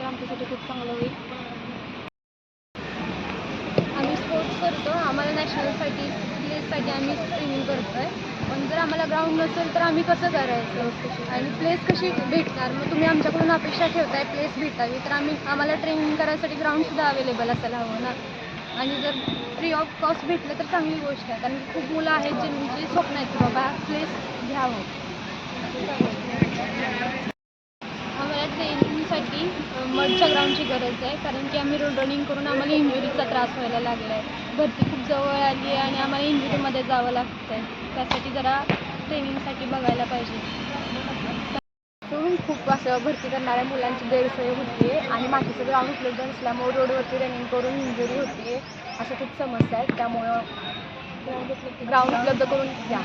तर आमच्यासाठी खूप चांगलं होईल. आम्ही स्पोर्ट्स करतो, आम्हाला नॅशनलसाठी प्लेससाठी आम्ही ट्रेनिंग करतो आहे. पण जर आम्हाला ग्राउंड नसेल तर आम्ही कसं करायचं आणि प्लेस कशी भेटणार? मग तुम्ही आमच्याकडून अपेक्षा ठेवताय प्लेस भेटावी, तर आम्हाला ट्रेनिंग करायसाठी ग्राउंडसुद्धा अवेलेबल असायला हवं ना. आणि जर फ्री ऑफ कॉस्ट भेटलं तर चांगली गोष्ट आहे, कारण खूप मुलं आहेत ज्यांची स्वप्न आहेत की बाबा प्लेस घ्यावं. आम्हाला ट्रेनिंगसाठी मडच्या ग्राउंडची गरज आहे, कारण की आम्ही रनिंग करून आम्हाला इंजुरीचा त्रास व्हायला लागला आहे. भरती खूप जवळ आली आहे आणि आम्हाला इंजुरीमध्ये जावं लागतं आहे. त्यासाठी जरा ट्रेनिंगसाठी बघायला पाहिजे. खूप असं भरती करणाऱ्या मुलांची गैरसोय होते आहे आणि बाकीचं ग्राउंड उपलब्ध नसल्यामुळे रोडवरती रनिंग करून इंजुरी होते. अशा खूप समस्या आहेत, त्यामुळं ग्राउंड उपलब्ध करून द्या.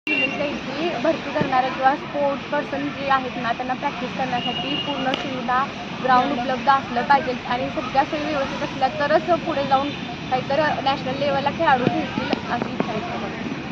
की भरती करणारे किंवा स्पोर्ट्स पर्सन जे आहेत ना, त्यांना प्रॅक्टिस करण्यासाठी पूर्ण सुविधा ग्राउंड उपलब्ध असलं पाहिजे आणि सगळ्या सोयी व्यवस्थित असल्या तरच पुढे जाऊन काहीतरी नॅशनल लेवलला खेळाडू भेटतील अशी इच्छा आहे.